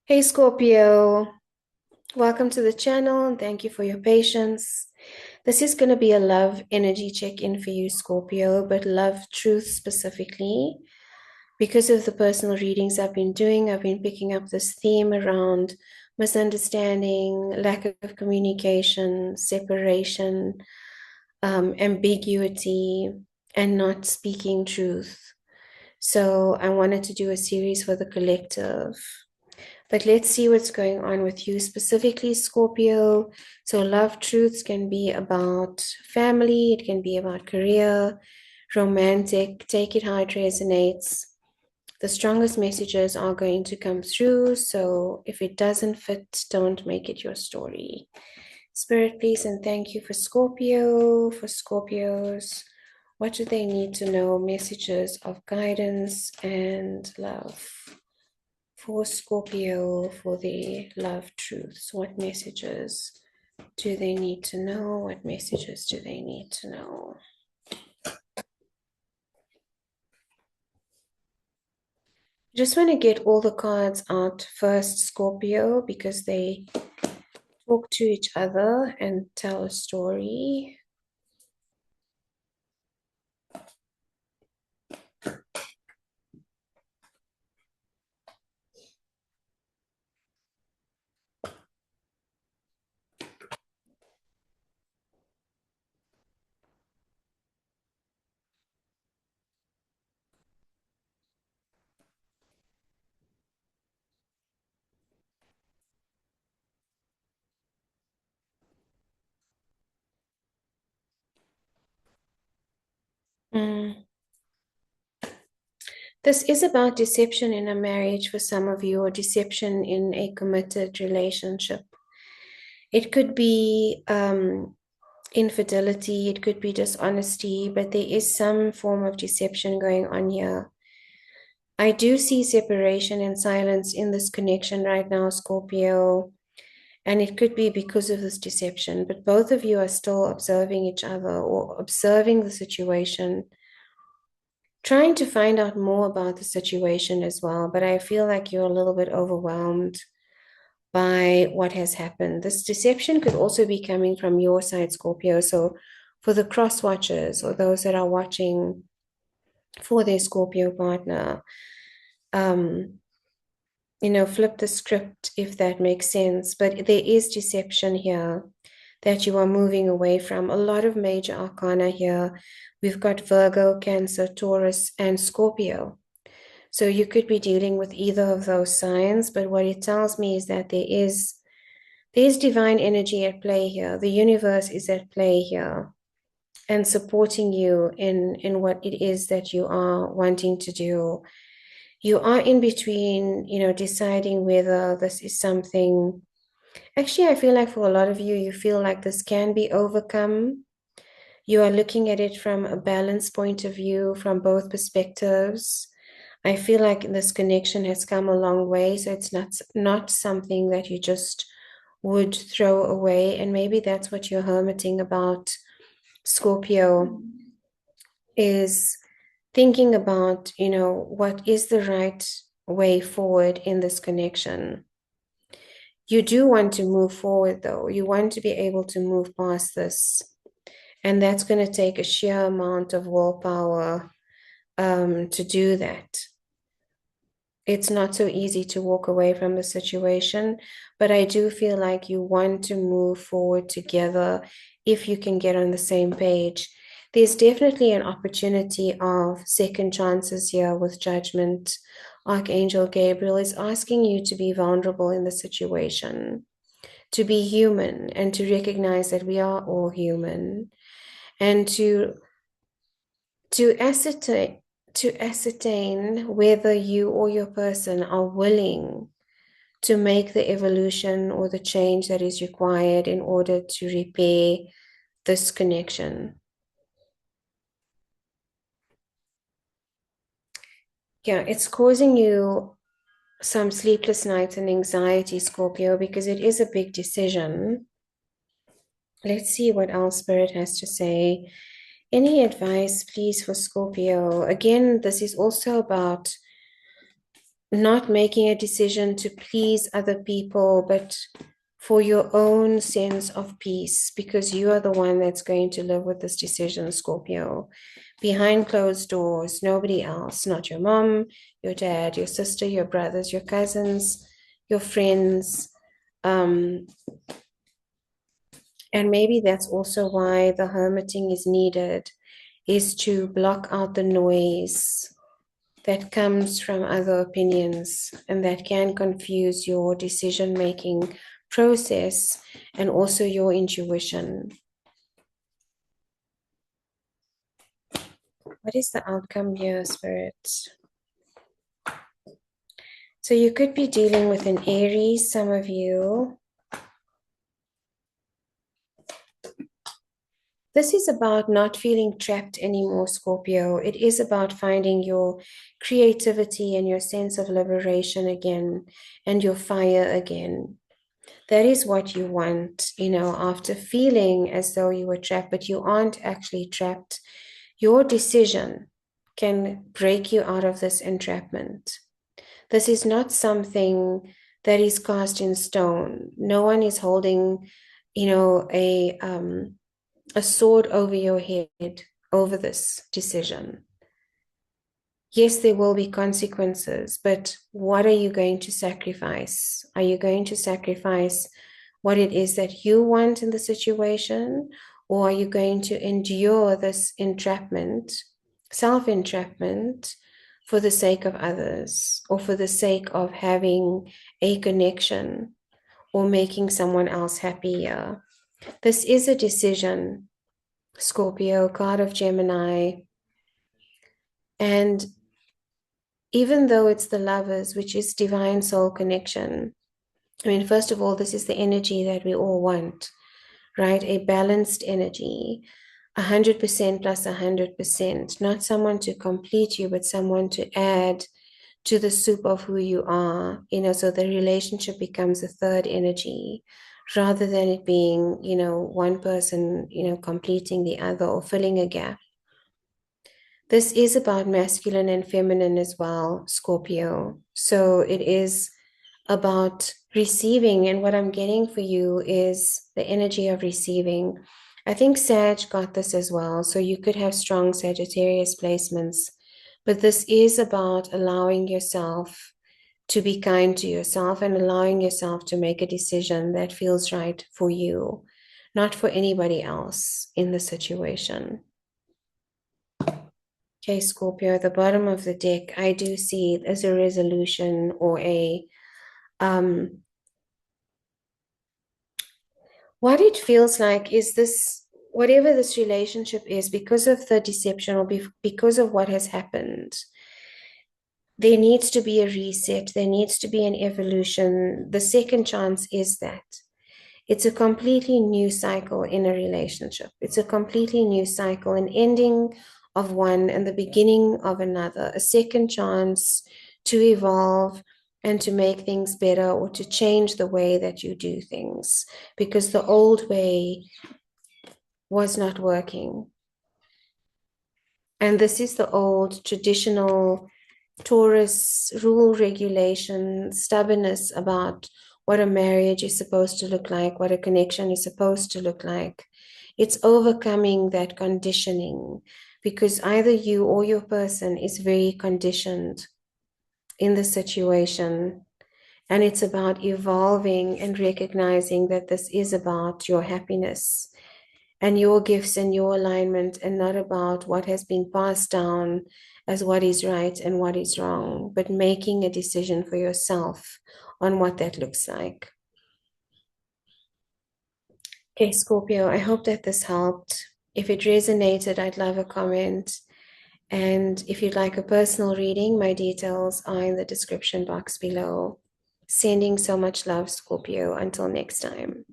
Hey Scorpio, welcome to the channel and thank you for your patience. This is going to be a love energy check-in for you, Scorpio, but love truth specifically. Because of the personal readings I've been doing, I've been picking up this theme around misunderstanding, lack of communication, separation, ambiguity, and not speaking truth. So I wanted to do a series for the collective. But let's see what's going on with you specifically, Scorpio. So, love truths can be about family, it can be about career, romantic. Take it how it resonates. The strongest messages are going to come through. So, if it doesn't fit, don't make it your story. Spirit, please, and thank you for Scorpio, for Scorpios. What do they need to know? Messages of guidance and love for Scorpio, for the love truths. What messages do they need to know? What messages do they need to know? Just want to get all the cards out first, Scorpio, because they talk to each other and tell a story. Mm. This is about deception in a marriage for some of you, or deception in a committed relationship. It could be infidelity, it could be dishonesty, but there is some form of deception going on here. I do see separation and silence in this connection right now, Scorpio, and it could be because of this deception, but both of you are still observing each other or observing the situation, trying to find out more about the situation as well. But I feel like you're a little bit overwhelmed by what has happened. This deception could also be coming from your side, Scorpio. So for the cross watchers or those that are watching for their Scorpio partner, um, flip the script if that makes sense. But there is deception here that you are moving away from. A lot of major arcana here. We've got Virgo, Cancer, Taurus, and Scorpio. So you could be dealing with either of those signs, but what it tells me is that there's divine energy at play here. The universe is at play here and supporting you in what it is that you are wanting to do. You are in between, deciding whether this is something. Actually, I feel like for a lot of you, you feel like this can be overcome. You are looking at it from a balanced point of view, from both perspectives. I feel like this connection has come a long way, so it's not something that you just would throw away. And maybe that's what you're hermiting about, Scorpio, is thinking about, what is the right way forward in this connection. You do want to move forward, though. You want to be able to move past this. And that's going to take a sheer amount of willpower to do that. It's not so easy to walk away from the situation, but I do feel like you want to move forward together if you can get on the same page. There's definitely an opportunity of second chances here with judgment. Archangel Gabriel is asking you to be vulnerable in the situation, to be human, and to recognize that we are all human, and to ascertain whether you or your person are willing to make the evolution or the change that is required in order to repair this connection. Yeah, it's causing you some sleepless nights and anxiety, Scorpio, because it is a big decision. Let's see what else Spirit has to say. Any advice, please, for Scorpio? Again, this is also about not making a decision to please other people, but for your own sense of peace, because you are the one that's going to live with this decision, Scorpio. Behind closed doors, nobody else, not your mom, your dad, your sister, your brothers, your cousins, your friends. And maybe that's also why the hermiting is needed, is to block out the noise that comes from other opinions and that can confuse your decision-making process and also your intuition. What is the outcome here, Spirit? So you could be dealing with an Aries, some of you. This is about not feeling trapped anymore, Scorpio. It is about finding your creativity and your sense of liberation again and your fire again. That is what you want, after feeling as though you were trapped, but you aren't actually trapped. Your decision can break you out of this entrapment. This is not something that is cast in stone. No one is holding, a sword over your head over this decision. Yes, there will be consequences, but what are you going to sacrifice? Are you going to sacrifice what it is that you want in the situation, or are you going to endure this entrapment, self-entrapment, for the sake of others, or for the sake of having a connection, or making someone else happier? This is a decision, Scorpio, card of Gemini. And even though it's the lovers, which is divine soul connection, I mean, first of all, this is the energy that we all want, right? A balanced energy, 100% plus 100%, not someone to complete you, but someone to add to the soup of who you are, so the relationship becomes a third energy rather than it being, one person, completing the other or filling a gap. This is about masculine and feminine as well, Scorpio. So it is about receiving. And what I'm getting for you is the energy of receiving. I think Sag got this as well. So you could have strong Sagittarius placements. But this is about allowing yourself to be kind to yourself and allowing yourself to make a decision that feels right for you, not for anybody else in the situation. Okay, Scorpio, at the bottom of the deck, I do see it as a resolution or what it feels like is this, whatever this relationship is, because of the deception or because of what has happened, there needs to be a reset. There needs to be an evolution. The second chance is that it's a completely new cycle in a relationship. It's a completely new cycle, an ending of one and the beginning of another, a second chance to evolve and to make things better or to change the way that you do things, because the old way was not working. And this is the old traditional Taurus rule, regulation, stubbornness about what a marriage is supposed to look like, what a connection is supposed to look like. It's overcoming that conditioning, because either you or your person is very conditioned in the situation. And it's about evolving and recognizing that this is about your happiness and your gifts and your alignment, and not about what has been passed down as what is right and what is wrong, but making a decision for yourself on what that looks like. Okay, Scorpio, I hope that this helped. If it resonated, I'd love a comment. And if you'd like a personal reading, my details are in the description box below. Sending so much love, Scorpio. Until next time.